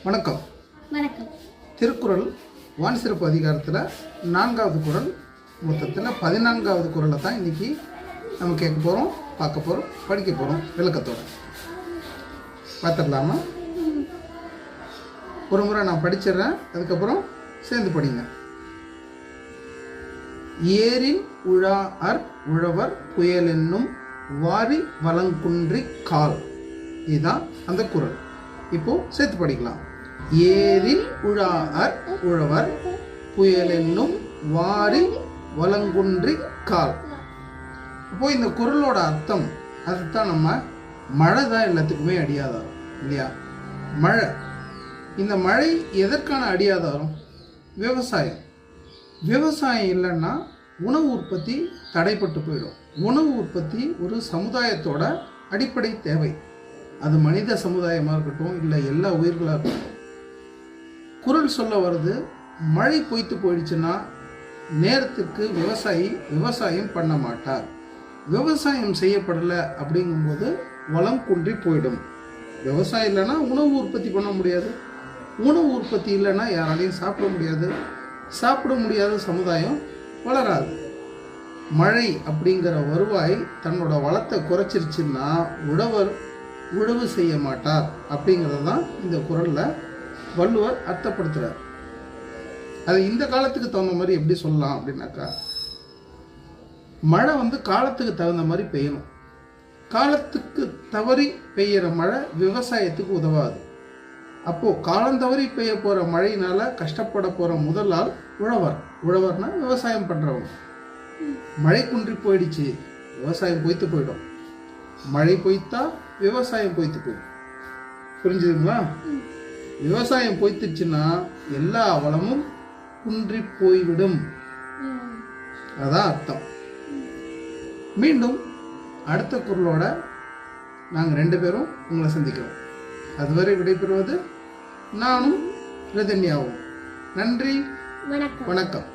வணக்கம். வணக்கம். திருக்குறள் வான் சிறப்பு அதிகாரத்தில் 4வது குறள், மொத்தத்தில் 14வது குறளை தான் இன்றைக்கி நம்ம கேட்க போகிறோம், பார்க்க போகிறோம், படிக்க போகிறோம் விளக்கத்தோடு. பார்த்துடலாமா? ஒரு முறை நான் படிச்சிடுறேன், அதுக்கப்புறம் சேர்ந்து படிங்க. ஏரின் உழாஅர் உழவர் புயலென்னும் வாரி வளங்குன்றி கால். இதுதான் அந்த குறள். இப்போ சேர்த்து படிக்கலாம். ஏரில் உழாஅர் உழவர் புயலென்னும் வாரி வளங்குன்றி கால். அப்போ இந்த குறளோட அர்த்தம் அதுதான். நம்ம மழை தான் எல்லாத்துக்குமே அடியாதாரம் இல்லையா? மழை. இந்த மழை எதற்கான அடியாதாரம்? விவசாயம். விவசாயம் இல்லைன்னா உணவு உற்பத்தி தடைப்பட்டு போயிடும். உணவு உற்பத்தி ஒரு சமுதாயத்தோட அடிப்படை தேவை. அது மனித சமுதாயமாக இருக்கட்டும், இல்லை எல்லா உயிர்களாக இருக்கட்டும். குறள் சொல்ல வருது, மழை பொய்த்து போயிடுச்சுன்னா நேரத்துக்கு விவசாயம் பண்ண மாட்டார். விவசாயம் செய்யப்படலை அப்படிங்கும்போது வளம் குன்றி போயிடும். விவசாயம் இல்லைன்னா உணவு உற்பத்தி பண்ண முடியாது. உணவு உற்பத்தி இல்லைன்னா யாராலையும் சாப்பிட முடியாது. சாப்பிட முடியாத சமுதாயம் வளராது. மழை அப்படிங்கிற வருவாய் தன்னோட வளத்தை குறைச்சிருச்சுன்னா உழவு செய்ய மாட்டார் அப்படிங்கிறது தான் இந்த குறளில் வள்ளுவர் அர்த்தப்படுத்துகிறார். அது இந்த காலத்துக்கு தகுந்த மாதிரி எப்படி சொல்லலாம் அப்படின்னாக்கா, மழை காலத்துக்கு தகுந்த மாதிரி பெய்யணும். காலத்துக்கு தவறி பெய்கிற மழை விவசாயத்துக்கு உதவாது. அப்போது காலம் தவறி பெய்ய போகிற மழையினால் கஷ்டப்பட போகிற முதல் ஆள் உழவர்னா விவசாயம் பண்ணுறவங்க. மழை குன்றி போயிடுச்சு, விவசாயம் பொய்த்து போயிடும். மழை பொய்த்தா விவசாயம் பொய்த்து போயிடும். புரிஞ்சுதுங்களா? விவசாயம் பொய்த்துச்சுன்னா எல்லா வளமும் குன்றி போய்விடும். அதான் அர்த்தம். மீண்டும் அடுத்த குறளோட நாங்கள் 2 பேரும் உங்களை சந்திக்கிறோம். அதுவரை விடைபெறுவது நானும் ரதன்யாவும். நன்றி, வணக்கம்.